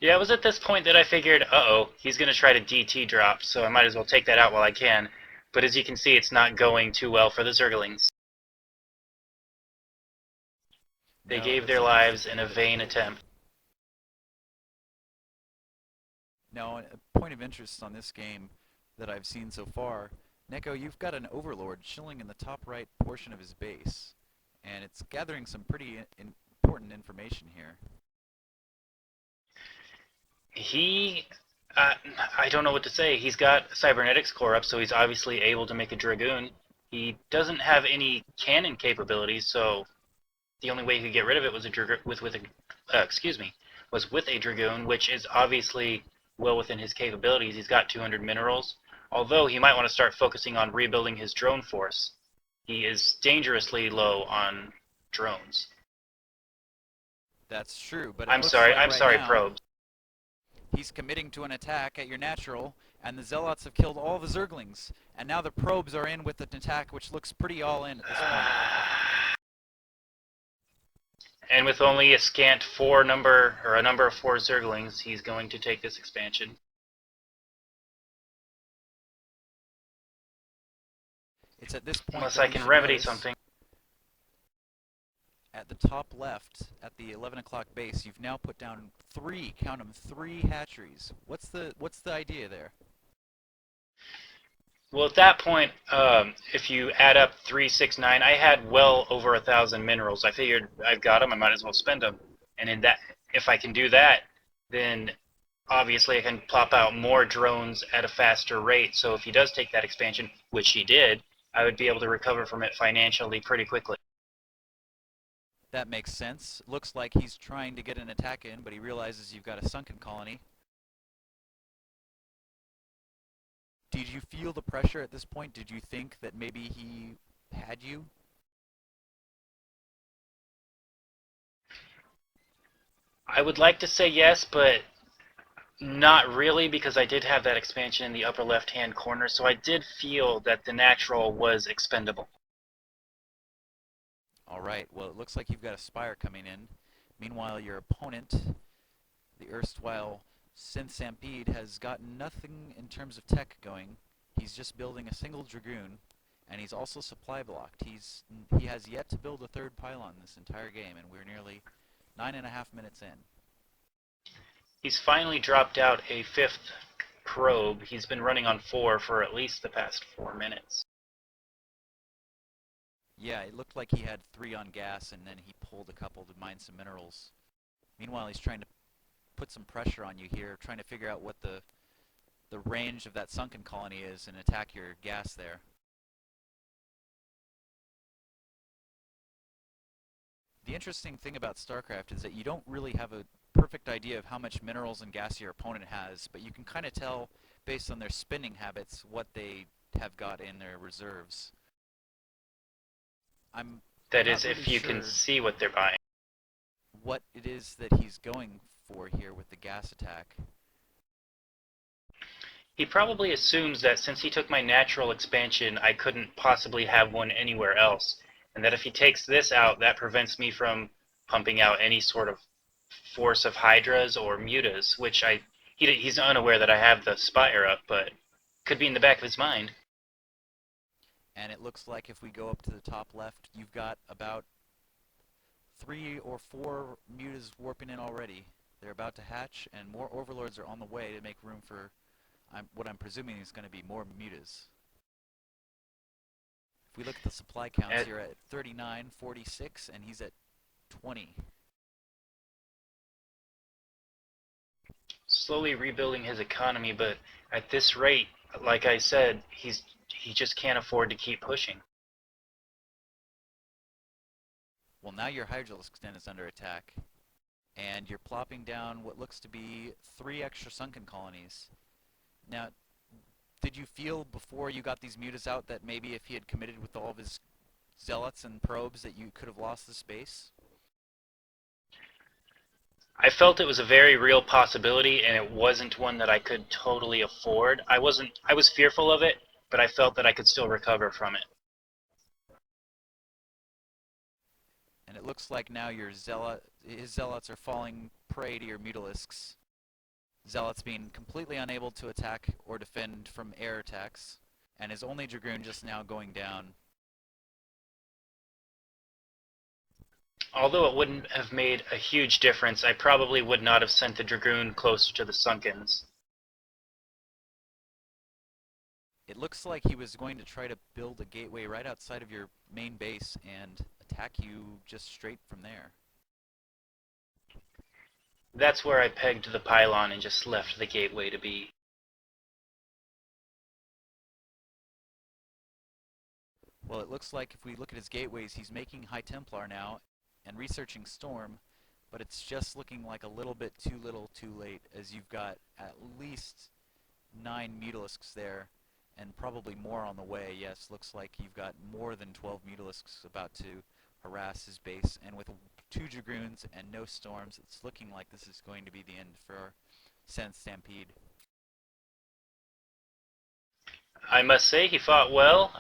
Yeah, it was at this point that I figured, uh-oh, he's going to try to DT drop, so I might as well take that out while I can. But as you can see, it's not going too well for the Zerglings. They No, gave this their seems to lives in a be... vain attempt. Now, a point of interest on this game that I've seen so far, Neko, you've got an Overlord chilling in the top right portion of his base, and it's gathering some pretty important information here. He, uh, I don't know what to say. He's got Cybernetics core up, so he's obviously able to make a Dragoon. He doesn't have any cannon capabilities, so the only way he could get rid of it was excuse me, was with a Dragoon, which is obviously well within his capabilities. He's got 200 minerals, although he might want to start focusing on rebuilding his drone force. He is dangerously low on drones. That's true, but it I'm looks sorry, like I'm right sorry, now probes. he's committing to an attack at your natural, and the Zealots have killed all the Zerglings, and now the probes are in with an attack which looks pretty all in at this point. And with only a scant four number, or a number of four Zerglings, he's going to take this expansion. It's at this point Unless that I he can should remedy notice something. at the top left, at the 11 o'clock base, you've now put down three, count them, three hatcheries. What's the idea there? Well, at that point, if you add up 369, I had well over 1,000 minerals. I figured I've got them, I might as well spend them. And in that, if I can do that, then obviously I can plop out more drones at a faster rate. So if he does take that expansion, which he did, I would be able to recover from it financially pretty quickly. That makes sense. Looks like he's trying to get an attack in, but he realizes you've got a sunken colony. Did you feel the pressure at this point? Did you think that maybe he had you? I would like to say yes, but not really, because I did have that expansion in the upper left-hand corner, so I did feel that the natural was expendable. All right, well, it looks like you've got a Spire coming in. Meanwhile, your opponent, the erstwhile SynthStampede, has got nothing in terms of tech going. He's just building a single Dragoon, and he's also supply blocked. He has yet to build a third pylon this entire game, and we're nearly 9.5 minutes in. He's finally dropped out a fifth probe. He's been running on four for at least the past 4 minutes. Yeah, it looked like he had three on gas, and then he pulled a couple to mine some minerals. Meanwhile, he's trying to put some pressure on you here, trying to figure out what the range of that sunken colony is and attack your gas there. The interesting thing about Starcraft is that you don't really have a perfect idea of how much minerals and gas your opponent has, but you can kind of tell based on their spending habits what they have got in their reserves. I'm That not is, really if you can sure see what they're buying. what it is that he's going for here with the gas attack. He probably assumes that since he took my natural expansion, I couldn't possibly have one anywhere else, and that if he takes this out, that prevents me from pumping out any sort of force of Hydras or Mutas, which he's unaware that I have the Spire up, but could be in the back of his mind. And it looks like if we go up to the top left, you've got about 3 or 4 mutas warping in already. They're about to hatch, and more overlords are on the way to make room for what I'm presuming is going to be more mutas. If we look at the supply counts, At you're at 39, 46, and he's at 20. slowly rebuilding his economy, but at this rate, like I said, he just can't afford to keep pushing. Well, now your Hydralisk Den is under attack, and you're plopping down what looks to be 3 extra sunken colonies. Now, did you feel before you got these mutas out that maybe if he had committed with all of his zealots and probes that you could have lost the space? I felt it was a very real possibility, and it wasn't one that I could totally afford. I was fearful of it, but I felt that I could still recover from it. And it looks like now his zealots are falling prey to your Mutalisks. Zealot's being completely unable to attack or defend from air attacks, and his only Dragoon just now going down. Although it wouldn't have made a huge difference, I probably would not have sent the Dragoon closer to the Sunkens. It looks like he was going to try to build a gateway right outside of your main base and attack you just straight from there. That's where I pegged the pylon and just left the gateway to be. Well, it looks like if we look at his gateways, he's making High Templar now and researching Storm, but it's just looking like a little bit too little too late, as you've got at least 9 Mutalisks there, and probably more on the way. Yes, looks like you've got more than 12 Mutalisks about to harass his base, and with 2 Dragoons and no Storms, it's looking like this is going to be the end for SynthStampede. I must say he fought well,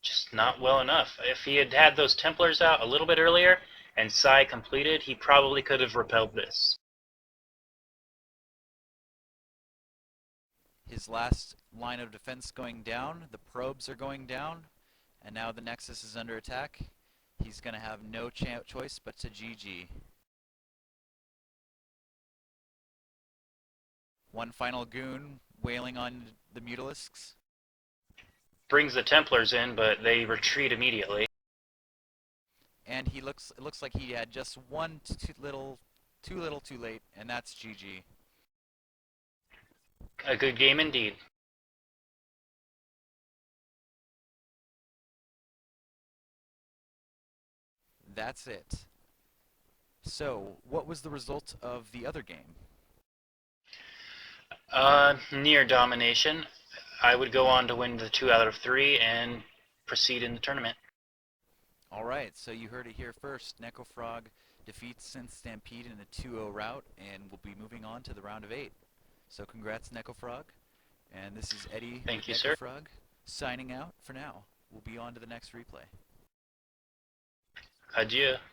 just not well enough. If he had had those Templars out a little bit earlier and Psy completed, he probably could have repelled this. His last line of defense going down, the probes are going down, and now the Nexus is under attack. He's going to have no choice but to GG. One final goon wailing on the Mutalisks. Brings the Templars in, but they retreat immediately. And it looks like he had just one too little too late, and that's GG. A good game indeed. That's it. So, what was the result of the other game? Near domination. I would go on to win the 2 out of 3 and proceed in the tournament. Alright, so you heard it here first. Nekofrog defeats SynthStampede in a 2-0 route, and will be moving on to the round of 8. So congrats, Nekofrog. And this is Eddie Thank you, sir. Nekofrog signing out for now. We'll be on to the next replay. Adieu.